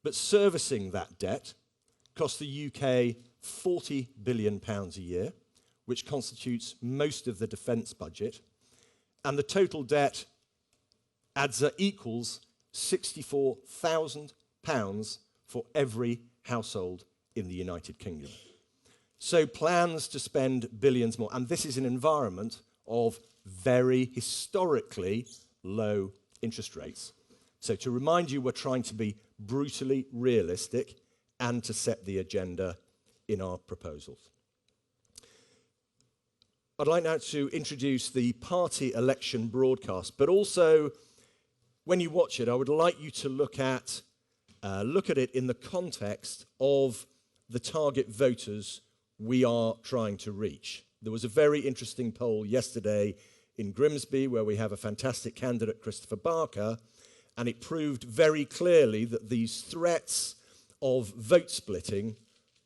But servicing that debt costs the UK £40 billion a year, which constitutes most of the defence budget, and the total debt equals £64,000 for every household in the United Kingdom. So plans to spend billions more, and this is an environment of very historically low interest rates. So to remind you, we're trying to be brutally realistic and to set the agenda in our proposals. I'd like now to introduce the party election broadcast, but also when you watch it, I would like you to look at it in the context of the target voters we are trying to reach. There was a very interesting poll yesterday in Grimsby where we have a fantastic candidate, Christopher Barker, and it proved very clearly that these threats of vote splitting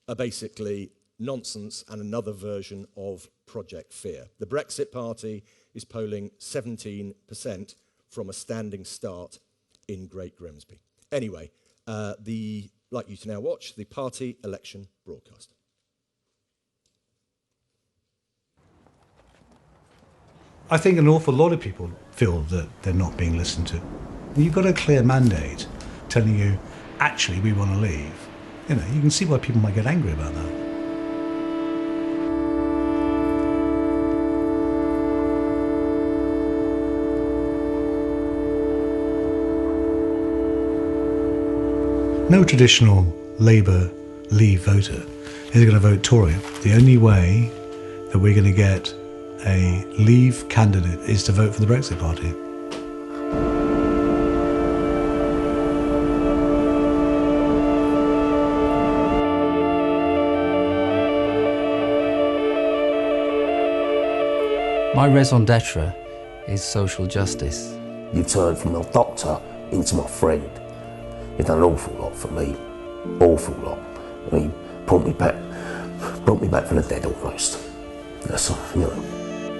are basically nonsense and another version of Project Fear. The Brexit Party is polling 17% from a standing start in Great Grimsby. Anyway, I'd like you to now watch the party election broadcast. I think an awful lot of people feel that they're not being listened to. You've got a clear mandate telling you, actually, we want to leave. You know, you can see why people might get angry about that. No traditional Labour Leave voter is going to vote Tory. The only way that we're going to get a Leave candidate is to vote for the Brexit Party. My raison d'etre is social justice. You turned from a doctor into my friend. You've done an awful lot for me, awful lot. I mean, brought me back from the dead almost. That's, you know.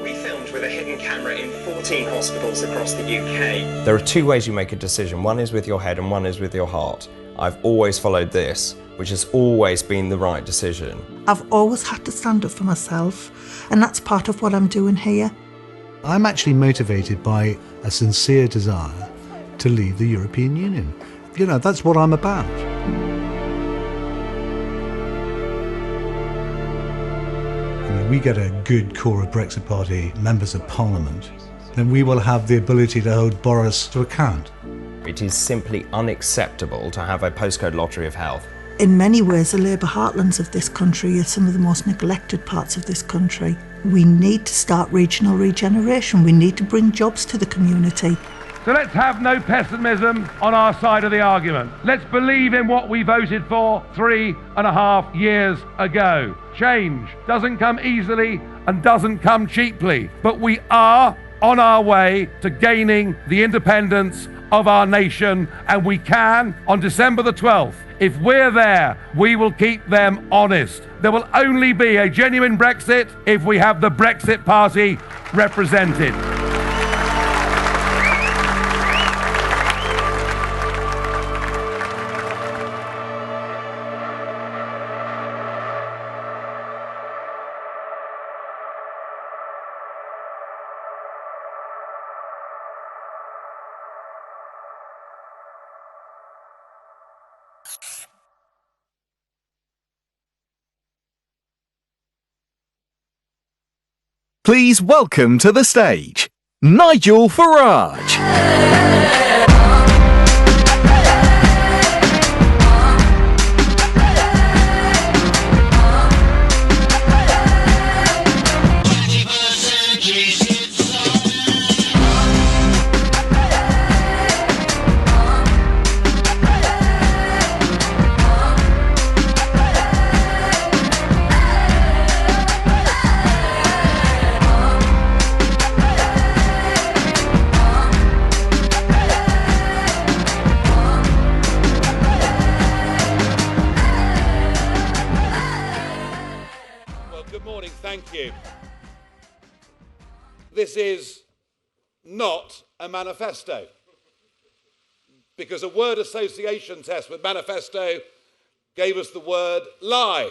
We filmed with a hidden camera in 14 hospitals across the UK. There are two ways you make a decision. One is with your head and one is with your heart. I've always followed this, which has always been the right decision. I've always had to stand up for myself, and that's part of what I'm doing here. I'm actually motivated by a sincere desire to leave the European Union. You know, that's what I'm about. I mean, we get a good core of Brexit Party members of Parliament, then we will have the ability to hold Boris to account. It is simply unacceptable to have a postcode lottery of health. In many ways, the Labour heartlands of this country are some of the most neglected parts of this country. We need to start regional regeneration. We need to bring jobs to the community. So let's have no pessimism on our side of the argument. Let's believe in what we voted for 3.5 years ago. Change doesn't come easily and doesn't come cheaply, but we are on our way to gaining the independence of our nation, and we can on December the 12th. If we're there, we will keep them honest. There will only be a genuine Brexit if we have the Brexit Party represented. Please welcome to the stage, Nigel Farage. Thank you. This is not a manifesto. because a word association test with manifesto gave us the word lie.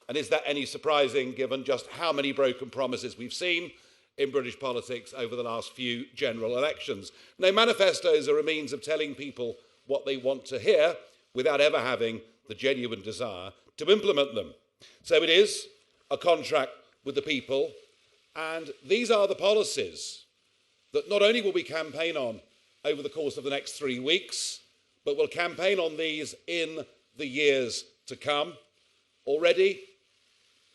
And is that any surprising given just how many broken promises we've seen in British politics over the last few general elections? No, manifestos are a means of telling people what they want to hear without ever having the genuine desire to implement them. So it is a contract with the people, and these are the policies that not only will we campaign on over the course of the next 3 weeks, but we'll campaign on these in the years to come. Already,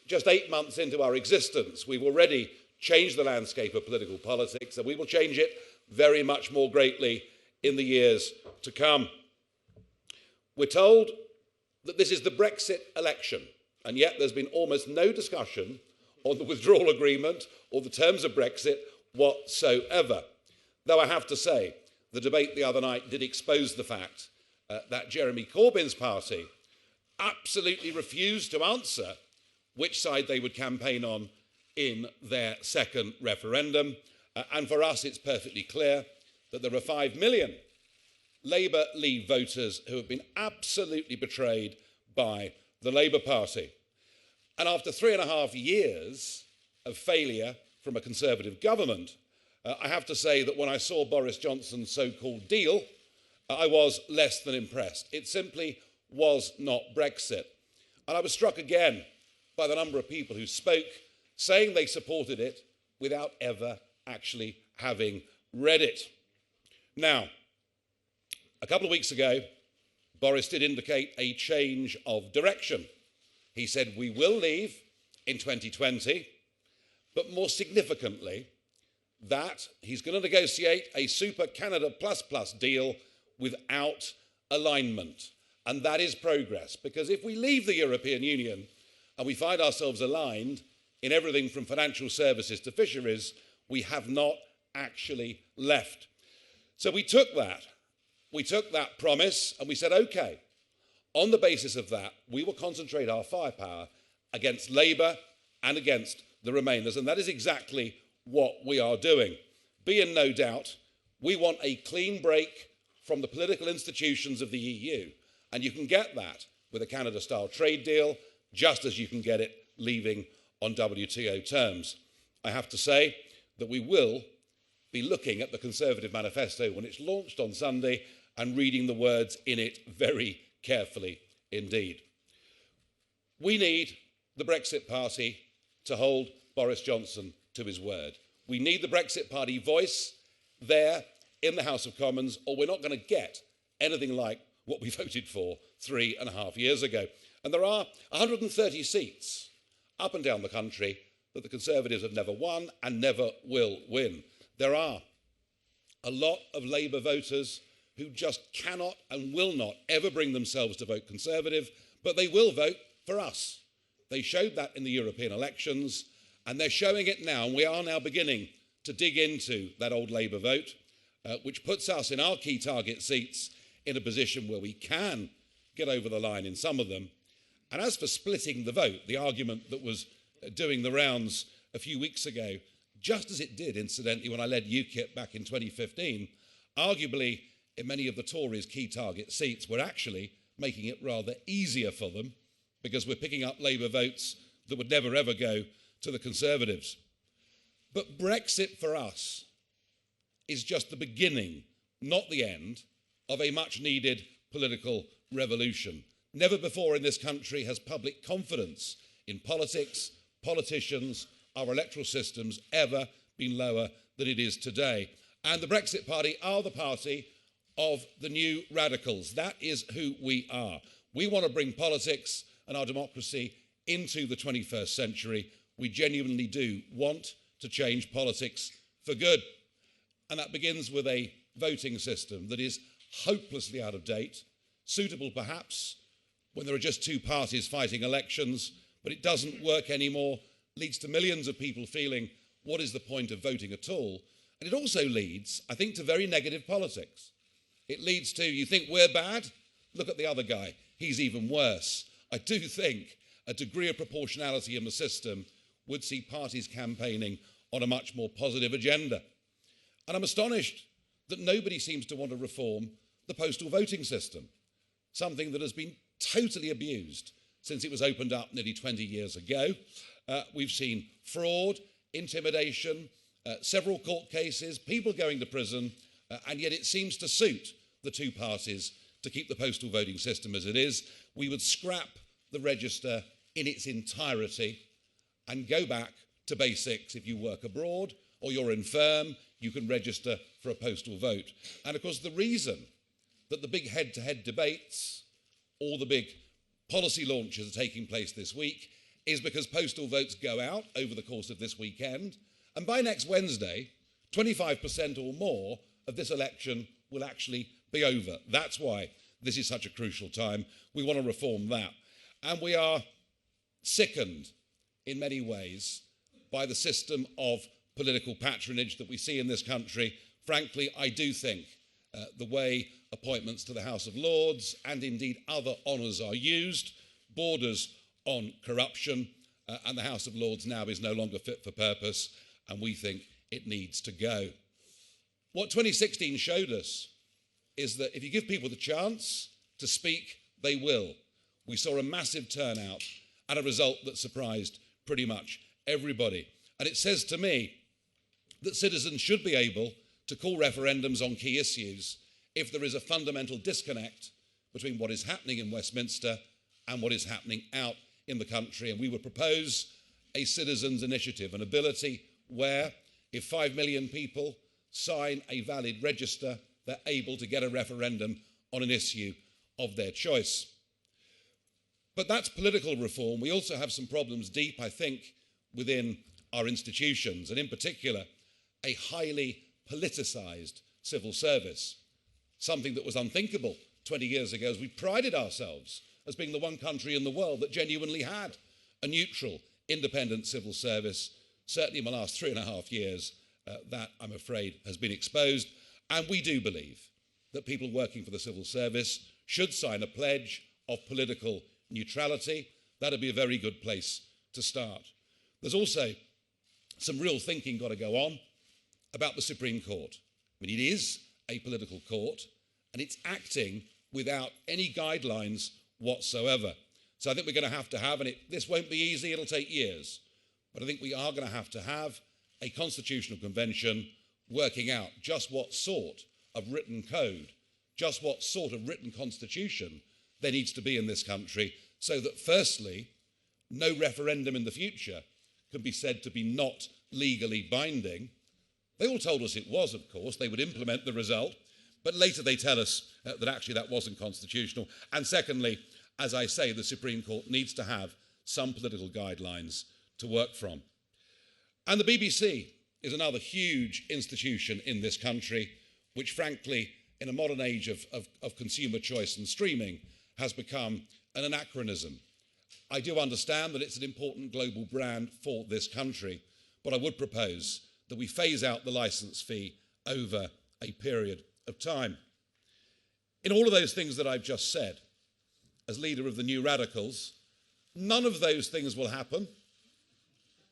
just 8 months into our existence, we've already changed the landscape of political politics, and we will change it very much more greatly in the years to come. We're told that this is the Brexit election, and yet there's been almost no discussion on the withdrawal agreement or the terms of Brexit whatsoever. Though I have to say, the debate the other night did expose the fact that Jeremy Corbyn's party absolutely refused to answer which side they would campaign on in their second referendum. And for us, it's perfectly clear that there are 5 million Labour Leave voters who have been absolutely betrayed by the Labour Party. And after 3.5 years of failure from a Conservative government, I have to say that when I saw Boris Johnson's so-called deal, I was less than impressed. It simply was not Brexit. And I was struck again by the number of people who spoke, saying they supported it without ever actually having read it. Now, a couple of weeks ago, Boris did indicate a change of direction. He said we will leave in 2020, but more significantly, that he's going to negotiate a super Canada plus deal without alignment. And that is progress, because if we leave the European Union and we find ourselves aligned in everything from financial services to fisheries, we have not actually left. So we took that promise and we said, OK, on the basis of that, we will concentrate our firepower against Labour and against the Remainers. And that is exactly what we are doing. Be in no doubt, we want a clean break from the political institutions of the EU. And you can get that with a Canada-style trade deal, just as you can get it leaving on WTO terms. I have to say that we will be looking at the Conservative manifesto when it's launched on Sunday and reading the words in it very carefully indeed. We need the Brexit Party to hold Boris Johnson to his word. We need the Brexit Party voice there in the House of Commons, or we're not going to get anything like what we voted for 3.5 years ago. And there are 130 seats up and down the country that the Conservatives have never won and never will win. There are a lot of Labour voters who just cannot and will not ever bring themselves to vote Conservative, but they will vote for us. They showed that in the European elections, and they're showing it now, and we are now beginning to dig into that old Labour vote, which puts us in our key target seats in a position where we can get over the line in some of them. And as for splitting the vote, the argument that was doing the rounds a few weeks ago, just as it did, incidentally, when I led UKIP back in 2015, arguably in many of the Tories' key target seats, we're actually making it rather easier for them because we're picking up Labour votes that would never ever go to the Conservatives. But Brexit for us is just the beginning, not the end, of a much needed political revolution. Never before in this country has public confidence in politics, politicians, our electoral systems ever been lower than it is today. And the Brexit Party are the party of the new radicals. That is who we are. We want to bring politics and our democracy into the 21st century. We genuinely do want to change politics for good. And that begins with a voting system that is hopelessly out of date, suitable perhaps when there are just two parties fighting elections, but it doesn't work anymore, leads to millions of people feeling, what is the point of voting at all? And it also leads, I think, to very negative politics. It leads to, you think we're bad? Look at the other guy. He's even worse. I do think a degree of proportionality in the system would see parties campaigning on a much more positive agenda. And I'm astonished that nobody seems to want to reform the postal voting system, something that has been totally abused since it was opened up nearly 20 years ago. We've seen fraud, intimidation, several court cases, people going to prison, and yet it seems to suit the two parties to keep the postal voting system as it is. We would scrap the register in its entirety and go back to basics. If you work abroad or you're infirm, you can register for a postal vote. And of course, the reason that the big head-to-head debates, all the big policy launches are taking place this week is because postal votes go out over the course of this weekend, and by next Wednesday, 25% or more of this election will actually be over. That's why this is such a crucial time. We want to reform that. And we are sickened in many ways by the system of political patronage that we see in this country. Frankly, I do think the way appointments to the House of Lords and indeed other honours are used borders on corruption, and the House of Lords now is no longer fit for purpose, and we think it needs to go. What 2016 showed us is that if you give people the chance to speak, they will. We saw a massive turnout and a result that surprised pretty much everybody. And it says to me that citizens should be able to call referendums on key issues if there is a fundamental disconnect between what is happening in Westminster and what is happening out in the country. And we would propose a citizens' initiative, an ability where if 5 million people sign a valid register, they're able to get a referendum on an issue of their choice. But that's political reform. We also have some problems deep, I think, within our institutions, and in particular, a highly politicised civil service, something that was unthinkable 20 years ago, as we prided ourselves as being the one country in the world that genuinely had a neutral, independent civil service. Certainly in the last 3.5 years, that, I'm afraid, has been exposed. And we do believe that people working for the civil service should sign a pledge of political neutrality. That would be a very good place to start. There's also some real thinking got to go on about the Supreme Court. I mean, it is a political court, and it's acting without any guidelines whatsoever. So I think we're going to have, and this won't be easy, it'll take years, but I think we are going to have a constitutional convention working out just what sort of written code, just what sort of written constitution there needs to be in this country, so that firstly, no referendum in the future can be said to be not legally binding. They all told us it was, of course. They would implement the result. But later they tell us that actually that wasn't constitutional. And secondly, as I say, the Supreme Court needs to have some political guidelines to work from. And the BBC is another huge institution in this country, which frankly, in a modern age of consumer choice and streaming, has become an anachronism. I do understand that it's an important global brand for this country, but I would propose that we phase out the licence fee over a period of time. In all of those things that I've just said, as leader of the New Radicals, none of those things will happen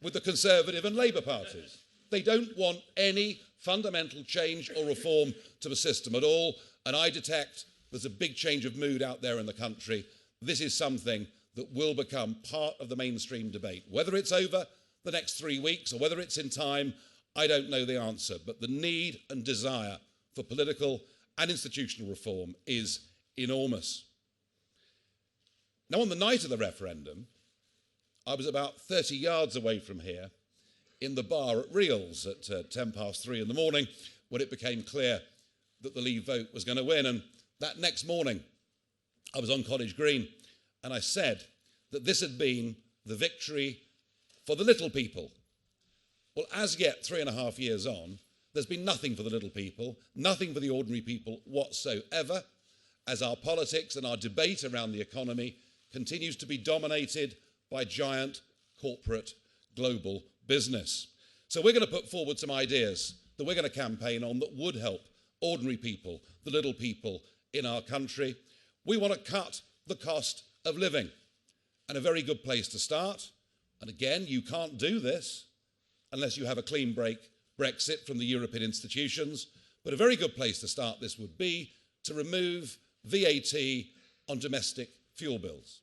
with the Conservative and Labour parties. They don't want any fundamental change or reform to the system at all, and I detect there's a big change of mood out there in the country. This is something that will become part of the mainstream debate. Whether it's over the next 3 weeks or whether it's in time, I don't know the answer, but the need and desire for political and institutional reform is enormous. Now, on the night of the referendum, I was about 30 yards away from here in the bar at Reels at 3:10 in the morning when it became clear that the Leave vote was going to win. And that next morning, I was on College Green and I said that this had been the victory for the little people. Well, as yet, 3.5 years on, there's been nothing for the little people, nothing for the ordinary people whatsoever, as our politics and our debate around the economy continues to be dominated by giant corporate global business. So we're going to put forward some ideas that we're going to campaign on that would help ordinary people, the little people in our country. We want to cut the cost of living, and a very good place to start, and again, you can't do this unless you have a clean break Brexit from the European institutions, but a very good place to start this would be to remove VAT on domestic fuel bills.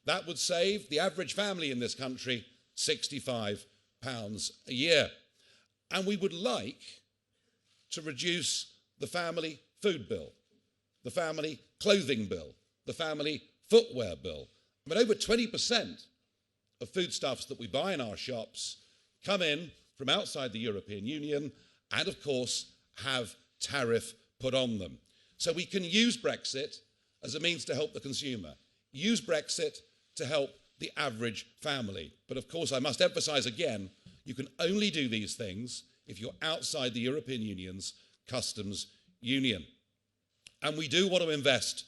That would save the average family in this country £65 a year. And we would like to reduce the family food bill, the family clothing bill, the family footwear bill. I mean, over 20% of foodstuffs that we buy in our shops come in from outside the European Union and, of course, have tariff put on them. So we can use Brexit as a means to help the consumer, use Brexit to help the average family. But of course, I must emphasise again, you can only do these things if you're outside the European Union's customs union. And we do want to invest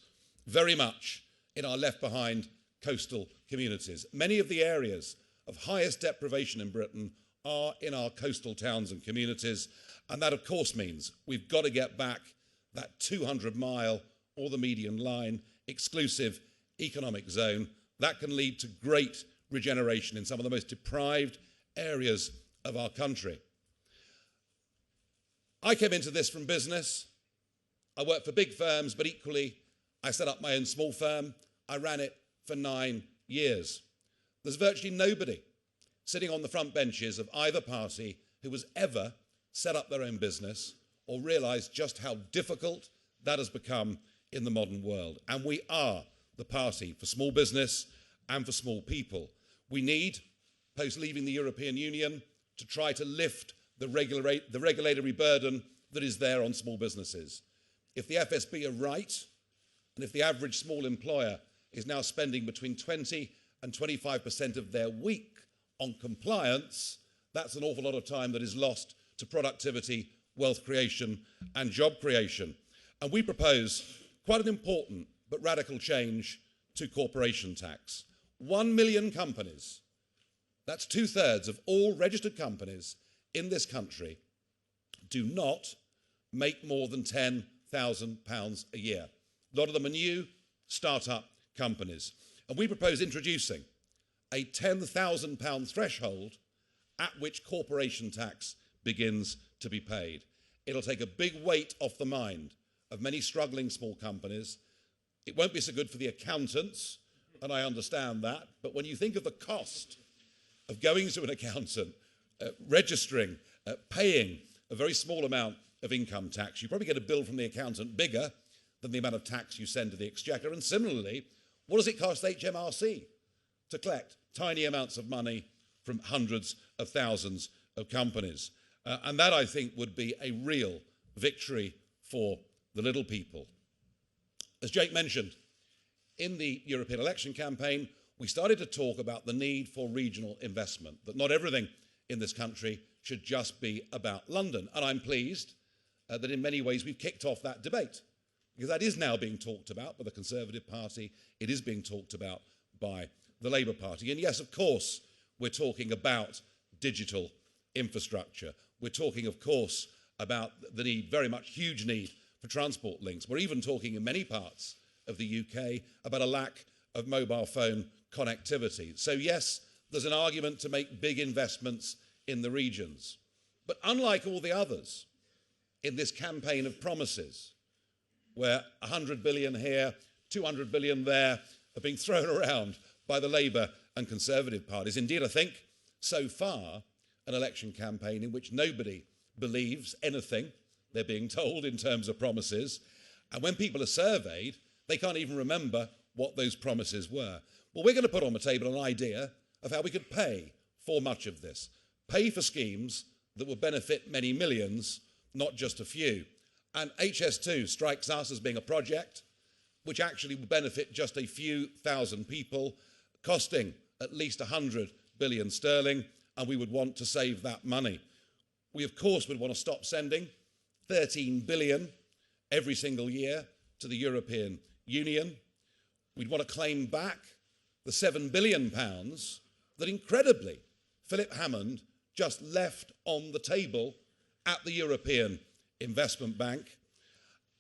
very much in our left-behind coastal communities. Many of the areas of highest deprivation in Britain are in our coastal towns and communities, and that of course means we've got to get back that 200-mile or the median line exclusive economic zone. That can lead to great regeneration in some of the most deprived areas of our country. I came into this from business. I worked for big firms, but equally I set up my own small firm. I ran it for 9 years. There's virtually nobody sitting on the front benches of either party who has ever set up their own business or realised just how difficult that has become in the modern world. And we are the party for small business and for small people. We need, post leaving the European Union, to try to lift the regulatory burden that is there on small businesses. If the FSB are right, and if the average small employer is now spending between 20 and 25% of their week on compliance, that's an awful lot of time that is lost to productivity, wealth creation and job creation. And we propose quite an important but radical change to corporation tax. 1 million companies, that's 2/3 of all registered companies in this country, do not make more than £10,000 a year. A lot of them are new start-up companies. And we propose introducing a £10,000 threshold at which corporation tax begins to be paid. It'll take a big weight off the mind of many struggling small companies. It won't be so good for the accountants, and I understand that, but when you think of the cost of going to an accountant, registering, paying a very small amount of income tax, you probably get a bill from the accountant bigger than the amount of tax you send to the Exchequer. And similarly, what does it cost HMRC to collect tiny amounts of money from hundreds of thousands of companies? And that, I think, would be a real victory for the little people. As Jake mentioned, in the European election campaign, we started to talk about the need for regional investment, that not everything in this country should just be about London. And I'm pleased that in many ways we've kicked off that debate, because that is now being talked about by the Conservative Party. It is being talked about by the Labour Party. And yes, of course, we're talking about digital infrastructure. We're talking, of course, about the need, very much huge need, for transport links. We're even talking in many parts of the UK about a lack of mobile phone connectivity. So yes, there's an argument to make big investments in the regions. But unlike all the others in this campaign of promises, where 100 billion here, 200 billion there are being thrown around by the Labour and Conservative parties. Indeed, I think so far an election campaign in which nobody believes anything they're being told in terms of promises. And when people are surveyed, they can't even remember what those promises were. Well, we're going to put on the table an idea of how we could pay for much of this. Pay for schemes that will benefit many millions, not just a few. And HS2 strikes us as being a project which actually will benefit just a few thousand people, costing at least 100 billion sterling, and we would want to save that money. We, of course, would want to stop sending 13 billion every single year to the European Union. We'd want to claim back the £7 billion that, incredibly, Philip Hammond just left on the table at the European Investment Bank,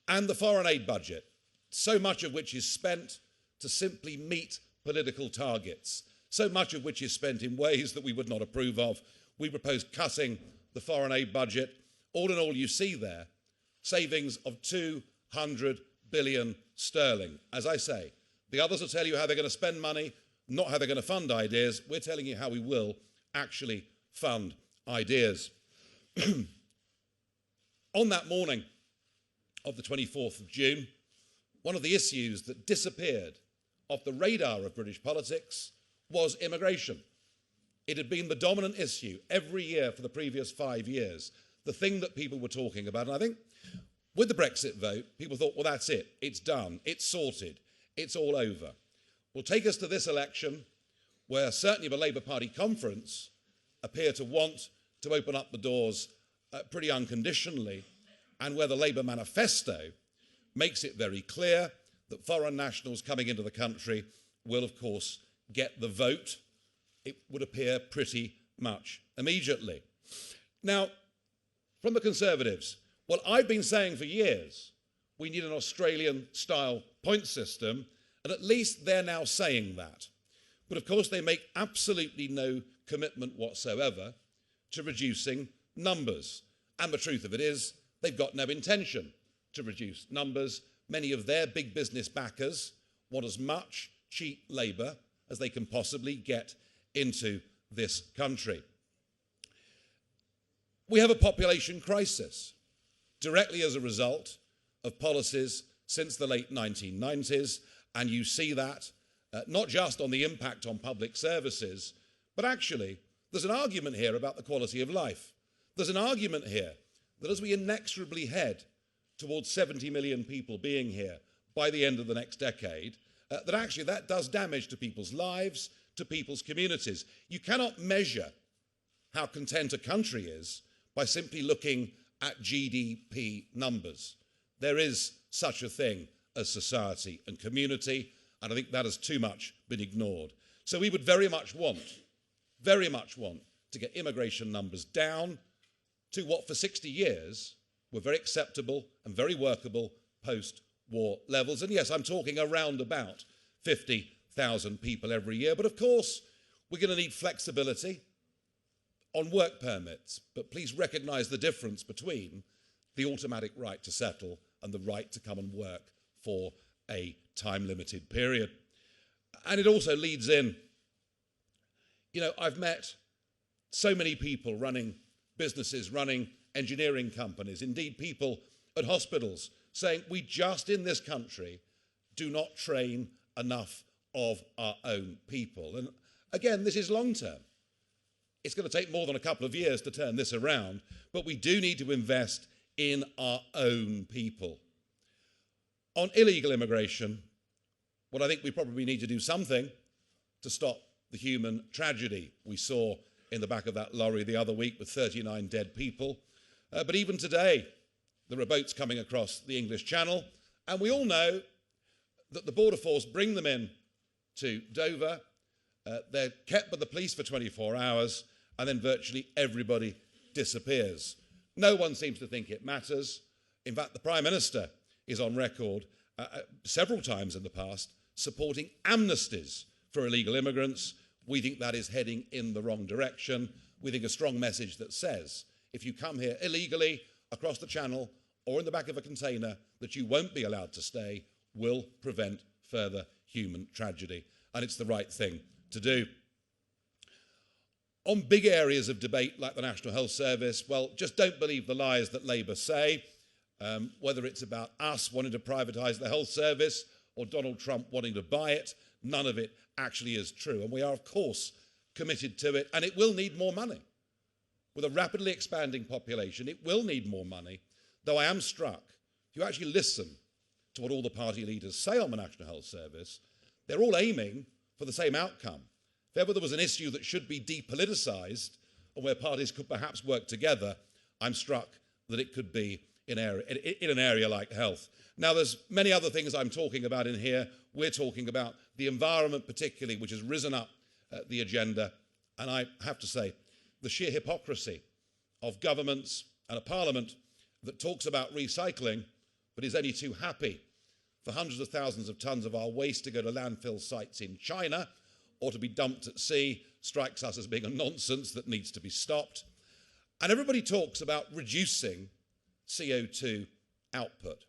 and the foreign aid budget, so much of which is spent to simply meet political targets, so much of which is spent in ways that we would not approve of. We propose cutting the foreign aid budget. All in all, you see there savings of £200 billion sterling. As I say, the others will tell you how they're going to spend money, not how they're going to fund ideas. We're telling you how we will actually fund ideas. On that morning of the 24th of June, one of the issues that disappeared off the radar of British politics was immigration. It had been the dominant issue every year for the previous 5 years, the thing that people were talking about. And I think with the Brexit vote, people thought, well, that's it. It's done. It's sorted. It's all over. Well, take us to this election where certainly the Labour Party conference appear to want to open up the doors pretty unconditionally, and where the Labour manifesto makes it very clear that foreign nationals coming into the country will, of course, get the vote. It would appear pretty much immediately. Now, from the Conservatives, well, I've been saying for years we need an Australian-style point system, and at least they're now saying that. But of course, they make absolutely no commitment whatsoever to reducing numbers. And the truth of it is, they've got no intention to reduce numbers. Many of their big business backers want as much cheap labour as they can possibly get into this country. We have a population crisis directly as a result of policies since the late 1990s, and you see that not just on the impact on public services, but actually there's an argument here about the quality of life. There's an argument here that as we inexorably head towards 70 million people being here by the end of the next decade, that actually that does damage to people's lives, to people's communities. You cannot measure how content a country is by simply looking at GDP numbers. There is such a thing as society and community, and I think that has too much been ignored. So we would very much want to get immigration numbers down to what for 60 years were very acceptable and very workable post-war levels. And yes, I'm talking around about 50,000 people every year. But of course, we're going to need flexibility on work permits. But please recognise the difference between the automatic right to settle and the right to come and work for a time-limited period. And it also leads in, you know, I've met so many people running businesses, running engineering companies, indeed people at hospitals, saying we just in this country do not train enough of our own people. And again, this is long term. It's going to take more than a couple of years to turn this around, but we do need to invest in our own people. On illegal immigration, well, I think we probably need to do something to stop the human tragedy we saw in the back of that lorry the other week with 39 dead people. But even today, there are boats coming across the English Channel, and we all know that the Border Force bring them in to Dover. They're kept by the police for 24 hours, and then virtually everybody disappears. No one seems to think it matters. In fact, the Prime Minister is on record several times in the past supporting amnesties for illegal immigrants. We think that is heading in the wrong direction. We think a strong message that says, if you come here illegally across the channel or in the back of a container, that you won't be allowed to stay, will prevent further human tragedy. And it's the right thing to do. On big areas of debate like the National Health Service, well, just don't believe the lies that Labour say, whether it's about us wanting to privatise the health service or Donald Trump wanting to buy it. None of it actually is true. And we are, of course, committed to it. And it will need more money. With a rapidly expanding population, it will need more money. Though I am struck, if you actually listen to what all the party leaders say on the National Health Service, they're all aiming for the same outcome. If ever there was an issue that should be depoliticised and where parties could perhaps work together, I'm struck that it could be in an area like health. Now, there's many other things I'm talking about in here. We're talking about the environment particularly, which has risen up the agenda. And I have to say, the sheer hypocrisy of governments and a parliament that talks about recycling but is only too happy for hundreds of thousands of tonnes of our waste to go to landfill sites in China or to be dumped at sea strikes us as being a nonsense that needs to be stopped. And everybody talks about reducing CO2 output.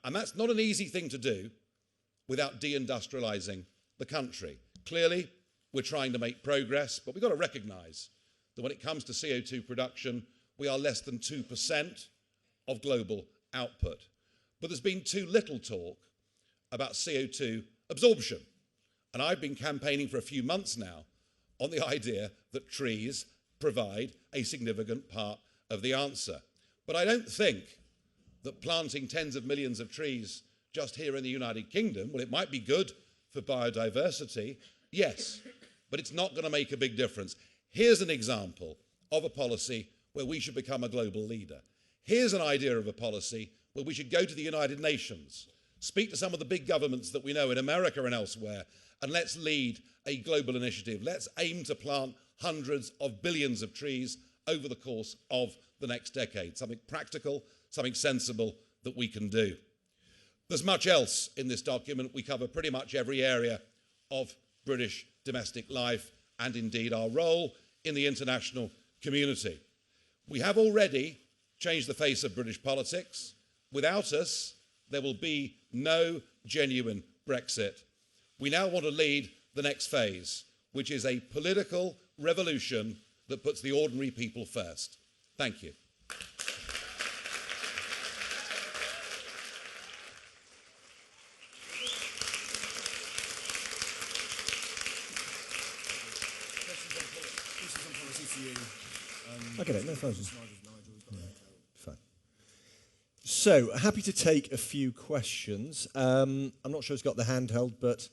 And that's not an easy thing to do without deindustrialising the country. Clearly, we're trying to make progress, but we've got to recognise that when it comes to CO2 production, we are less than 2% of global output. But there's been too little talk about CO2 absorption. And I've been campaigning for a few months now on the idea that trees provide a significant part of the answer. But I don't think that planting tens of millions of trees just here in the United Kingdom, well, it might be good for biodiversity, yes, but it's not going to make a big difference. Here's an example of a policy where we should become a global leader. Here's an idea of a policy where we should go to the United Nations, speak to some of the big governments that we know in America and elsewhere, and let's lead a global initiative. Let's aim to plant hundreds of billions of trees over the course of the next decade. Something practical, something sensible that we can do. There's much else in this document. We cover pretty much every area of British domestic life and indeed our role in the international community. We have already changed the face of British politics. Without us, there will be no genuine Brexit. We now want to lead the next phase, which is a political revolution that puts the ordinary people first. Thank you. Okay, no problems. Fine. So, happy to take a few questions. I'm not sure who's got the handheld, but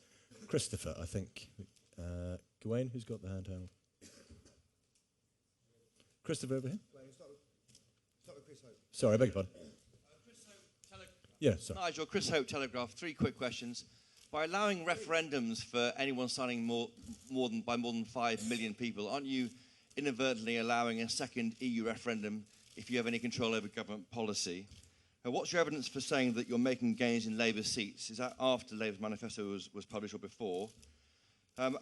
Christopher, I think. Gawain, who's got the handheld? Christopher over here? Sorry, I beg your pardon. Yeah, sorry. Nigel, Chris Hope, Telegraph. 3 quick questions. By allowing referendums for anyone signing more than 5 million people, aren't you inadvertently allowing a second EU referendum if you have any control over government policy? What's your evidence for saying that you're making gains in Labour seats? Is that after Labour's manifesto was published or before? And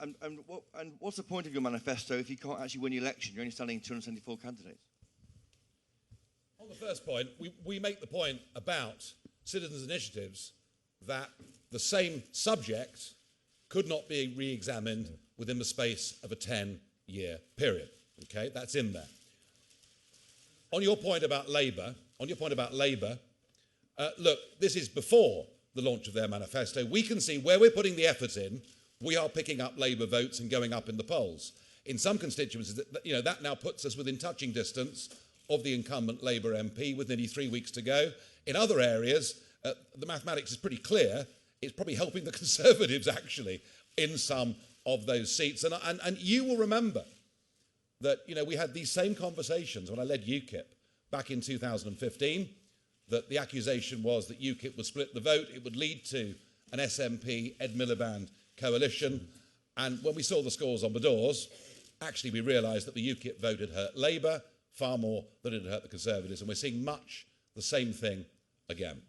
what's the point of your manifesto if you can't actually win the election? You're only standing 274 candidates. On the first point, we make the point about citizens' initiatives that the same subject could not be re-examined within the space of a 10-year period. Okay, that's in there. On your point about Labour, look, this is before the launch of their manifesto. We can see where we're putting the effort in. We are picking up Labour votes and going up in the polls. In some constituencies, that now puts us within touching distance of the incumbent Labour MP with nearly 3 weeks to go. In other areas, the mathematics is pretty clear. It's probably helping the Conservatives, actually, in some of those seats. And you will remember that, we had these same conversations when I led UKIP back in 2015, that the accusation was that UKIP would split the vote. It would lead to an SNP Ed Miliband coalition. And when we saw the scores on the doors, actually we realised that the UKIP vote had hurt Labour far more than it had hurt the Conservatives. And we're seeing much the same thing again.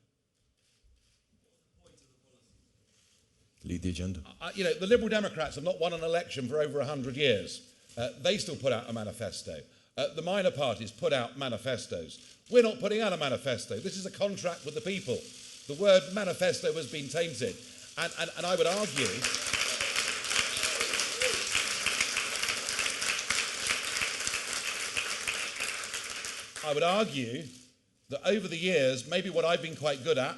Lead the agenda. The Liberal Democrats have not won an election for over 100 years. They still put out a manifesto. The minor parties put out manifestos. We're not putting out a manifesto. This is a contract with the people. The word manifesto has been tainted. And I would argue... that over the years, maybe what I've been quite good at,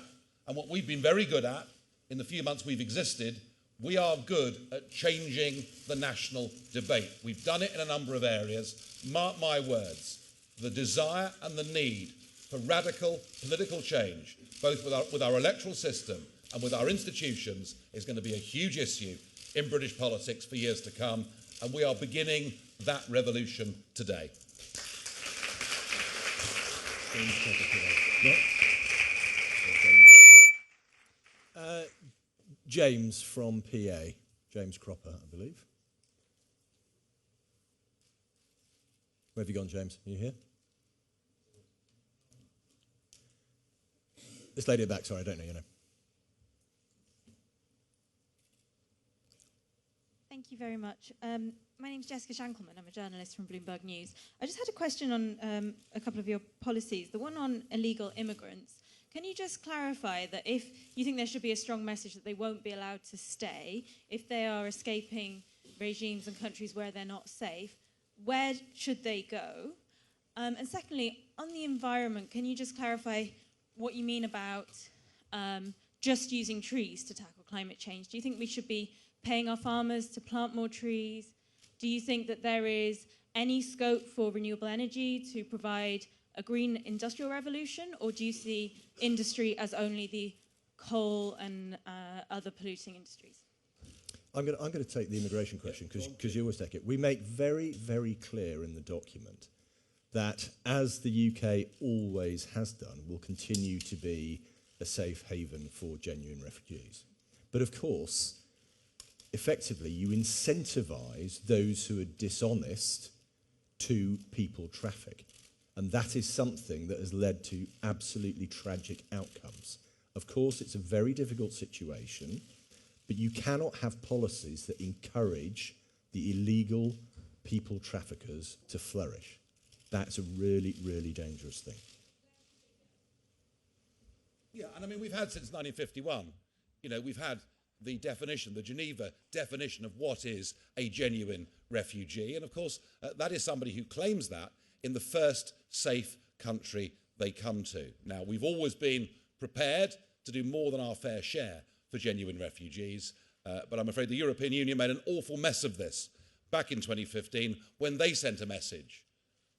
and what we've been very good at in the few months we've existed, we are good at changing the national debate. We've done it in a number of areas. Mark my words, the desire and the need for radical political change, both with our electoral system and with our institutions, is going to be a huge issue in British politics for years to come, and we are beginning that revolution today. James from PA. James Cropper, I believe. Where have you gone, James? Are you here? This lady at the back, sorry, I don't know your name. Thank you very much. My name is Jessica Shankelman. I'm a journalist from Bloomberg News. I just had a question on a couple of your policies. The one on illegal immigrants. Can you just clarify that if you think there should be a strong message that they won't be allowed to stay, if they are escaping regimes and countries where they're not safe, where should they go? And secondly, on the environment, can you just clarify what you mean about just using trees to tackle climate change? Do you think we should be paying our farmers to plant more trees? Do you think that there is any scope for renewable energy to provide a green industrial revolution, or do you see industry as only the coal and other polluting industries? I'm going to take the immigration question because you always take it. We make very, very clear in the document that, as the UK always has done, will continue to be a safe haven for genuine refugees. But of course, effectively, you incentivise those who are dishonest to people traffic. And that is something that has led to absolutely tragic outcomes. Of course, it's a very difficult situation, but you cannot have policies that encourage the illegal people traffickers to flourish. That's a really, really dangerous thing. Yeah, and I mean, we've had since 1951, we've had the definition, the Geneva definition of what is a genuine refugee. And of course, that is somebody who claims that in the first safe country they come to. Now, we've always been prepared to do more than our fair share for genuine refugees, but I'm afraid the European Union made an awful mess of this back in 2015 when they sent a message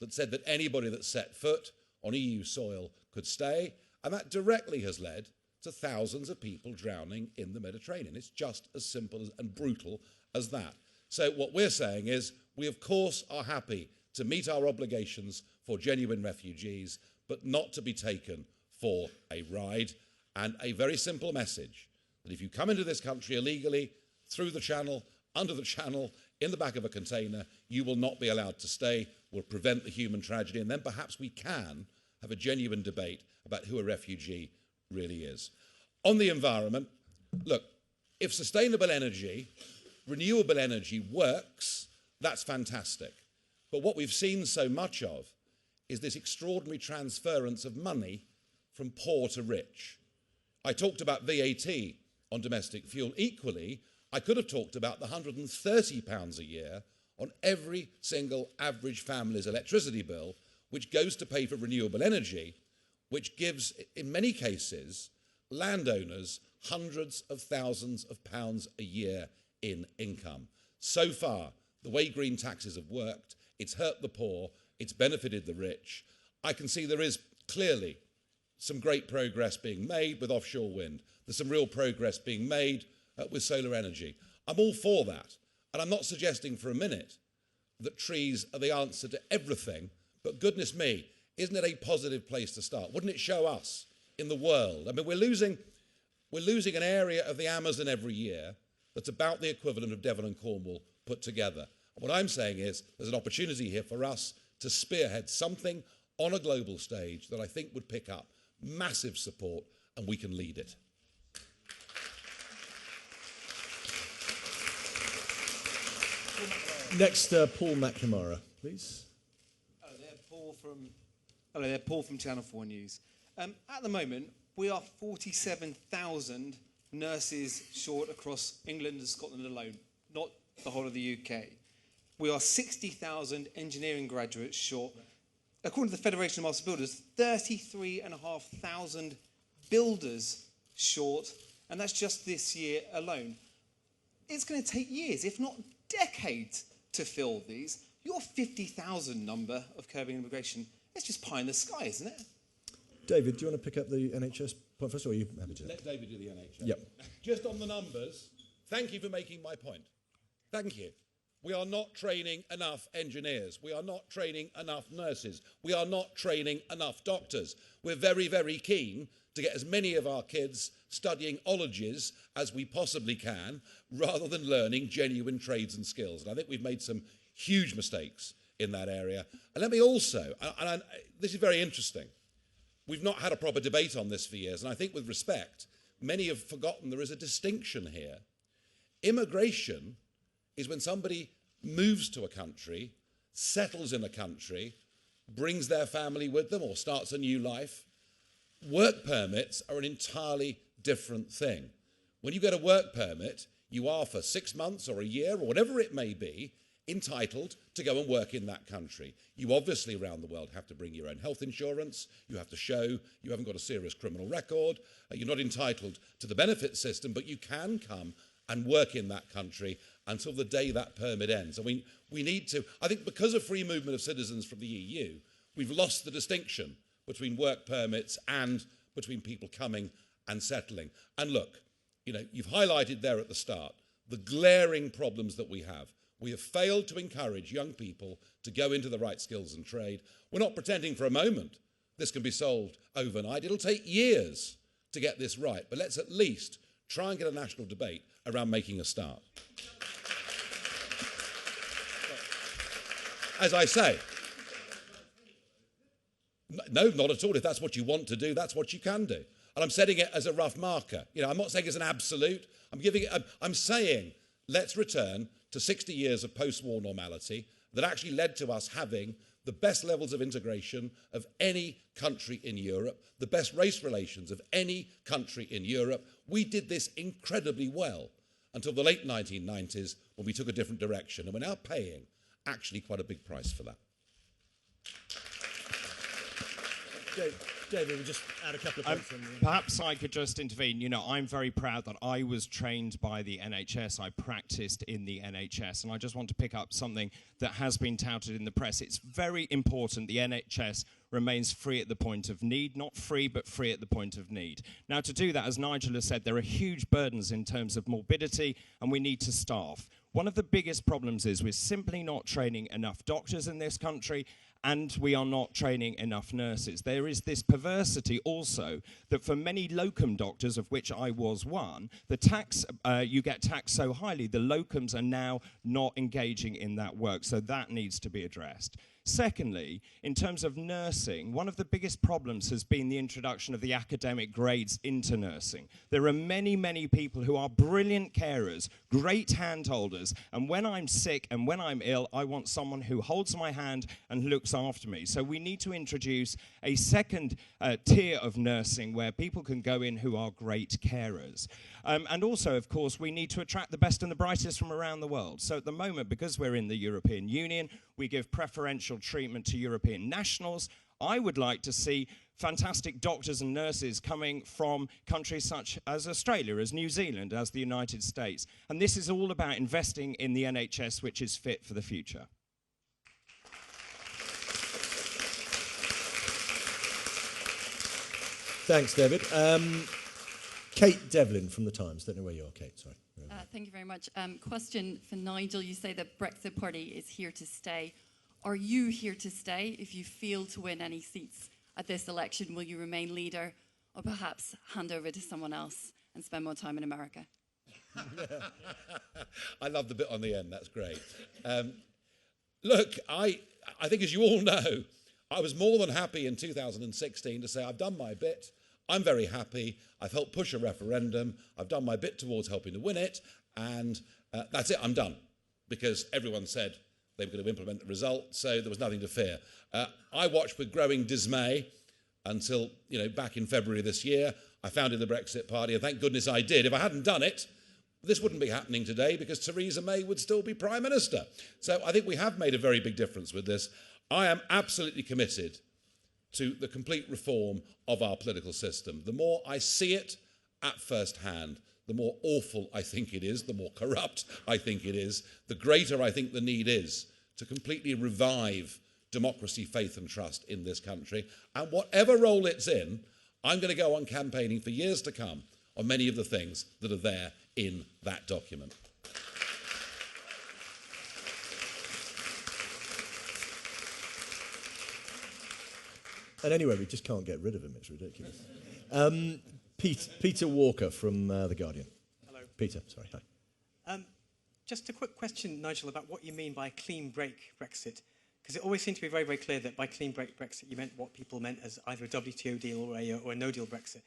that said that anybody that set foot on EU soil could stay, and that directly has led to thousands of people drowning in the Mediterranean. It's just as simple and brutal as that. So what we're saying is we, of course, are happy to meet our obligations for genuine refugees, but not to be taken for a ride. And a very simple message, that if you come into this country illegally, through the channel, under the channel, in the back of a container, you will not be allowed to stay. We'll prevent the human tragedy, and then perhaps we can have a genuine debate about who a refugee really is. On the environment, look, if sustainable energy, renewable energy works, that's fantastic. But what we've seen so much of is this extraordinary transference of money from poor to rich. I talked about VAT on domestic fuel. Equally, I could have talked about the £130 a year on every single average family's electricity bill, which goes to pay for renewable energy, which gives, in many cases, landowners hundreds of thousands of pounds a year in income. So far, the way green taxes have worked, it's hurt the poor, it's benefited the rich. I can see there is clearly some great progress being made with offshore wind. There's some real progress being made with solar energy. I'm all for that. And I'm not suggesting for a minute that trees are the answer to everything, but goodness me, isn't it a positive place to start? Wouldn't it show us in the world? I mean, we're losing an area of the Amazon every year that's about the equivalent of Devon and Cornwall put together. And what I'm saying is there's an opportunity here for us to spearhead something on a global stage that I think would pick up massive support, and we can lead it. Next, Paul McNamara, please. Hello there, Paul from Channel 4 News. At the moment, we are 47,000 nurses short across England and Scotland alone, not the whole of the UK. We are 60,000 engineering graduates short. According to the Federation of Master Builders, 33,500 builders short, and that's just this year alone. It's going to take years, if not decades, to fill these. Your 50,000 number of curbing immigration, it's just pie in the sky, isn't it? David, do you want to pick up the NHS point first, or are you happy to? Let David do the NHS. Yep. Just on the numbers, thank you for making my point. Thank you. We are not training enough engineers. We are not training enough nurses. We are not training enough doctors. We're very, very keen to get as many of our kids studying ologies as we possibly can, rather than learning genuine trades and skills. And I think we've made some huge mistakes in that area. And let me also, this is very interesting, we've not had a proper debate on this for years, and I think with respect, many have forgotten there is a distinction here. Immigration is when somebody moves to a country, settles in a country, brings their family with them or starts a new life, Work permits are an entirely different thing. When you get a work permit, you are for 6 months or a year or whatever it may be, entitled to go and work in that country. You obviously around the world have to bring your own health insurance, you have to show you haven't got a serious criminal record, you're not entitled to the benefit system, but you can come and work in that country until the day that permit ends. I mean, we need to, I think because of free movement of citizens from the EU, we've lost the distinction between work permits and between people coming and settling. And look, you know, you've highlighted there at the start the glaring problems that we have. We have failed to encourage young people to go into the right skills and trade. We're not pretending for a moment this can be solved overnight. It'll take years to get this right, but let's at least try and get a national debate around making a start. As I say, no, not at all. If that's what you want to do, that's what you can do. And I'm setting it as a rough marker. You know, I'm not saying it's an absolute. I'm saying let's return to 60 years of post-war normality that actually led to us having the best levels of integration of any country in Europe, the best race relations of any country in Europe. We did this incredibly well until the late 1990s when we took a different direction, and we're now paying actually quite a big price for that. David, we'll just add a couple of points. Perhaps I could just intervene. You know, I'm very proud that I was trained by the NHS. I practiced in the NHS. And I just want to pick up something that has been touted in the press. It's very important the NHS remains free at the point of need. Not free, but free at the point of need. Now, to do that, as Nigel has said, there are huge burdens in terms of morbidity, and we need to staff. One of the biggest problems is we're simply not training enough doctors in this country, and we are not training enough nurses. There is this perversity also that for many locum doctors, of which I was one, the tax, you get taxed so highly, the locums are now not engaging in that work, so that needs to be addressed. Secondly, in terms of nursing, one of the biggest problems has been the introduction of the academic grades into nursing. There are many, many people who are brilliant carers, great handholders, and when I'm sick and when I'm ill, I want someone who holds my hand and looks after me. So we need to introduce a second tier of nursing where people can go in who are great carers. And also, of course, we need to attract the best and the brightest from around the world. So at the moment, because we're in the European Union, we give preferential treatment to European nationals. I would like to see fantastic doctors and nurses coming from countries such as Australia, as New Zealand, as the United States. And this is all about investing in the NHS, which is fit for the future. Thanks, David. Kate Devlin from The Times. Don't know where you are, Kate, sorry. Thank you very much. Question for Nigel. You say that Brexit Party is here to stay. Are you here to stay? If you fail to win any seats at this election, will you remain leader or perhaps hand over to someone else and spend more time in America? I love the bit on the end, that's great. Look, I think as you all know, I was more than happy in 2016 to say I've done my bit. I'm very happy. I've helped push a referendum. I've done my bit towards helping to win it. And that's it. I'm done. Because everyone said they were going to implement the result, so there was nothing to fear. I watched with growing dismay until, you know, back in February this year, I founded the Brexit Party, and thank goodness I did. If I hadn't done it, this wouldn't be happening today because Theresa May would still be Prime Minister. So I think we have made a very big difference with this. I am absolutely committed to the complete reform of our political system. The more I see it at first hand, the more awful I think it is, the more corrupt I think it is, the greater I think the need is to completely revive democracy, faith and trust in this country. And whatever role it's in, I'm going to go on campaigning for years to come on many of the things that are there in that document. And anyway, we just can't get rid of him. It's ridiculous. Peter Walker from The Guardian. Hello. Peter, sorry. Hi. Just a quick question, Nigel, about what you mean by clean break Brexit. Because it always seemed to be very, very clear that by clean break Brexit, you meant what people meant as either a WTO deal or a no-deal Brexit.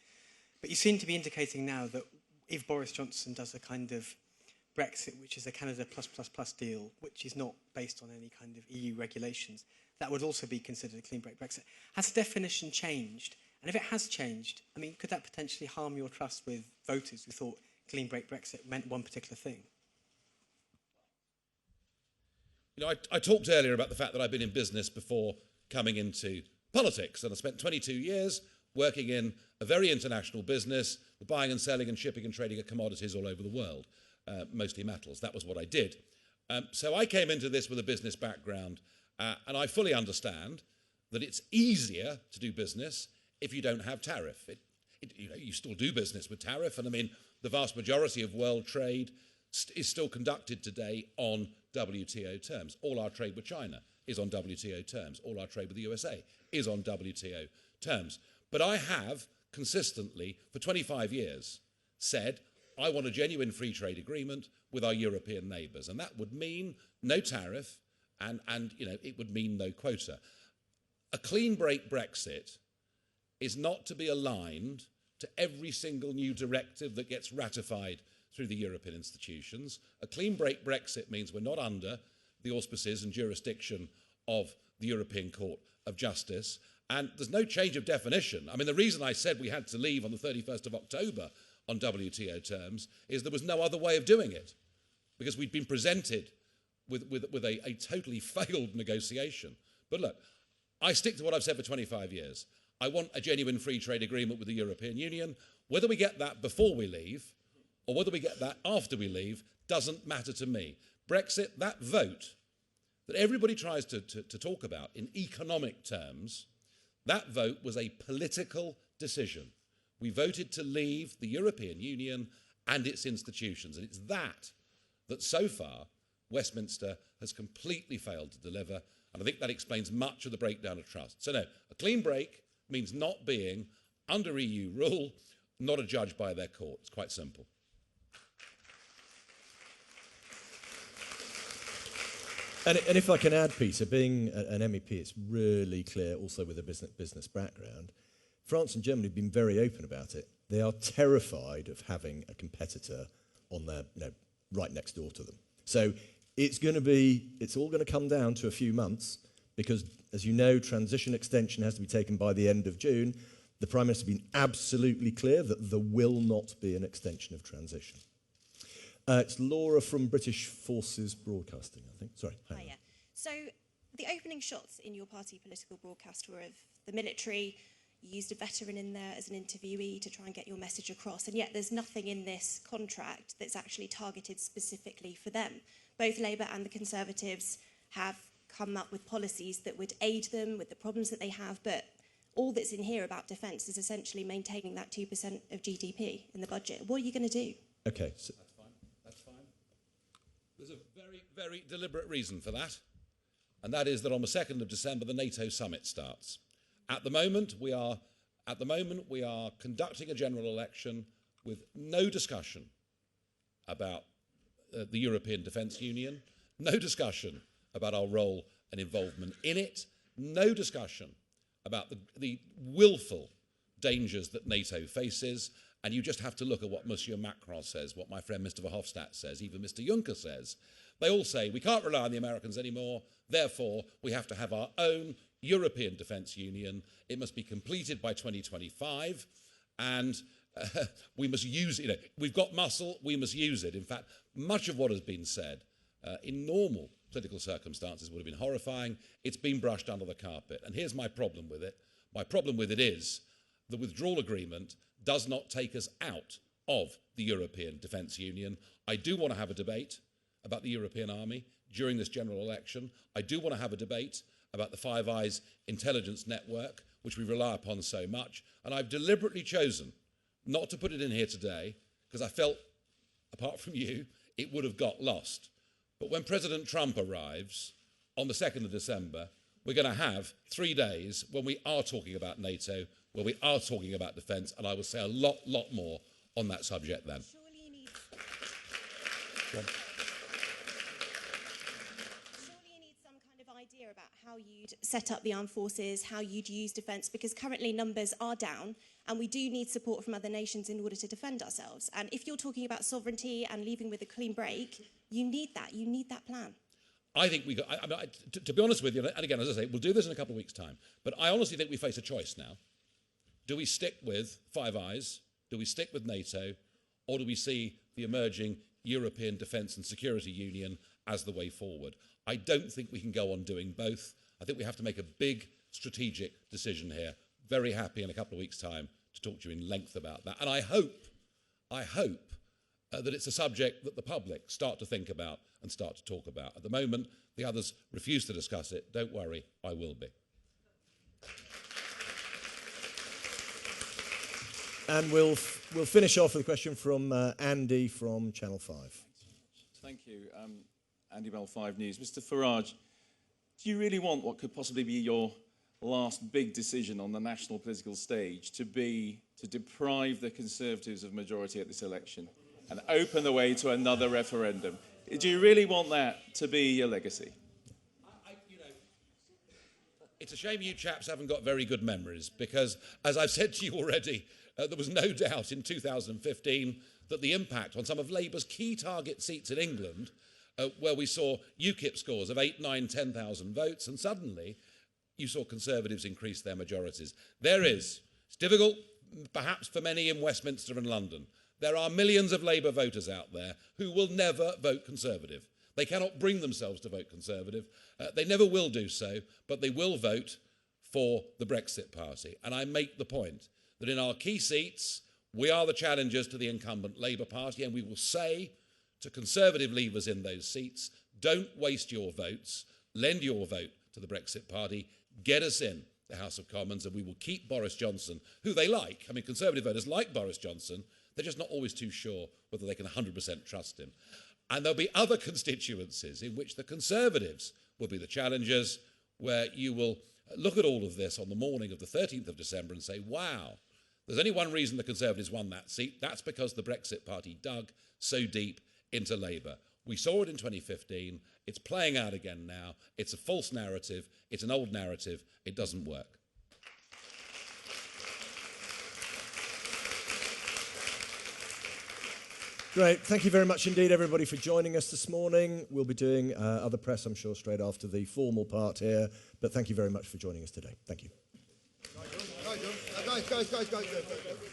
But you seem to be indicating now that if Boris Johnson does a kind of Brexit, which is a Canada plus deal, which is not based on any kind of EU regulations, that would also be considered a clean break Brexit. Has the definition changed? And if it has changed, I mean, could that potentially harm your trust with voters who thought clean break Brexit meant one particular thing? You know, I talked earlier about the fact that I've been in business before coming into politics, and I spent 22 years working in a very international business, buying and selling and shipping and trading of commodities all over the world, mostly metals. That was what I did. So I came into this with a business background, and I fully understand that it's easier to do business if you don't have tariff. You know, you still do business with tariff, and I mean, the vast majority of world trade is still conducted today on WTO terms. All our trade with China is on WTO terms. All our trade with the USA is on WTO terms. But I have consistently, for 25 years, said I want a genuine free trade agreement with our European neighbours, and that would mean no tariff, and you know, it would mean no quota. A clean break Brexit is not to be aligned to every single new directive that gets ratified through the European institutions. A clean break Brexit means we're not under the auspices and jurisdiction of the European Court of Justice, and there's no change of definition. I mean, the reason I said we had to leave on the 31st of October on WTO terms is there was no other way of doing it, because we'd been presented with a totally failed negotiation. But look, I stick to what I've said for 25 years. I want a genuine free trade agreement with the European Union. Whether we get that before we leave or whether we get that after we leave doesn't matter to me. Brexit, that vote that everybody tries to talk about in economic terms, that vote was a political decision. We voted to leave the European Union and its institutions, and it's that so far Westminster has completely failed to deliver, and I think that explains much of the breakdown of trust. So no, a clean break means not being under EU rule, not adjudged by their court. It's quite simple. And if I can add, Peter, being an MEP, it's really clear, also with a business background, France and Germany have been very open about it. They are terrified of having a competitor on their, right next door to them. So it's all going to come down to a few months, because, as you know, transition extension has to be taken by the end of June. The Prime Minister has been absolutely clear that there will not be an extension of transition. It's Laura from British Forces Broadcasting, I think. Sorry. Hiya. So the opening shots in your party political broadcast were of the military. You used a veteran in there as an interviewee to try and get your message across, and yet there's nothing in this contract that's actually targeted specifically for them. Both Labour and the Conservatives have come up with policies that would aid them with the problems that they have, but all that's in here about defence is essentially maintaining that 2% of GDP in the budget. What are you going to do? Okay. So that's fine. There's a very, very deliberate reason for that, and that is that on the 2nd of December, the NATO summit starts. At the moment, we are conducting a general election with no discussion about the European Defence Union, no discussion about our role and involvement in it, no discussion about the willful dangers that NATO faces, and you just have to look at what Monsieur Macron says, what my friend Mr Verhofstadt says, even Mr Juncker says. They all say we can't rely on the Americans anymore, therefore we have to have our own European Defence Union. It must be completed by 2025, and we must use it. We've got muscle, we must use it. In fact, much of what has been said in normal political circumstances would have been horrifying. It's been brushed under the carpet. And here's my problem with it. My problem with it is the withdrawal agreement does not take us out of the European Defence Union. I do want to have a debate about the European Army during this general election. I do want to have a debate about the Five Eyes intelligence network, which we rely upon so much. And I've deliberately chosen not to put it in here today because I felt, apart from you, it would have got lost. But when President Trump arrives on the 2nd of December, we're going to have 3 days when we are talking about NATO, where we are talking about defence, and I will say a lot more on that subject then. Surely you need some kind of idea about how you'd set up the armed forces, how you'd use defence, because currently numbers are down, and we do need support from other nations in order to defend ourselves. And if you're talking about sovereignty and leaving with a clean break, you need that plan. I think to be honest with you, and again, as I say, we'll do this in a couple of weeks' time, but I honestly think we face a choice now. Do we stick with Five Eyes? Do we stick with NATO? Or do we see the emerging European Defence and Security Union as the way forward? I don't think we can go on doing both. I think we have to make a big strategic decision here. Very happy in a couple of weeks' time to talk to you in length about that. And I hope that it's a subject that the public start to think about and start to talk about. At the moment, the others refuse to discuss it. Don't worry, I will be. And we'll finish off with a question from Andy from Channel 5. Thank you. Andy Bell, 5 News. Mr Farage, do you really want what could possibly be your last big decision on the national political stage to be to deprive the Conservatives of majority at this election and open the way to another referendum? Do you really want that to be your legacy? It's a shame you chaps haven't got very good memories because, as I've said to you already, there was no doubt in 2015 that the impact on some of Labour's key target seats in England, where we saw UKIP scores of 8, 9, 10,000 votes, and suddenly you saw Conservatives increase their majorities. It's difficult perhaps for many in Westminster and London. There are millions of Labour voters out there who will never vote Conservative. They cannot bring themselves to vote Conservative. They never will do so, but they will vote for the Brexit Party. And I make the point that in our key seats, we are the challengers to the incumbent Labour Party, and we will say to Conservative leavers in those seats, don't waste your votes, lend your vote to the Brexit Party, get us in the House of Commons, and we will keep Boris Johnson, who they like. I mean, Conservative voters like Boris Johnson. They're just not always too sure whether they can 100% trust him. And there'll be other constituencies in which the Conservatives will be the challengers, where you will look at all of this on the morning of the 13th of December and say, wow, there's only one reason the Conservatives won that seat. That's because the Brexit Party dug so deep into Labour. We saw it in 2015. It's playing out again now. It's a false narrative. It's an old narrative. It doesn't work. Great. Thank you very much indeed, everybody, for joining us this morning. We'll be doing other press, I'm sure, straight after the formal part here. But thank you very much for joining us today. Thank you. Guys.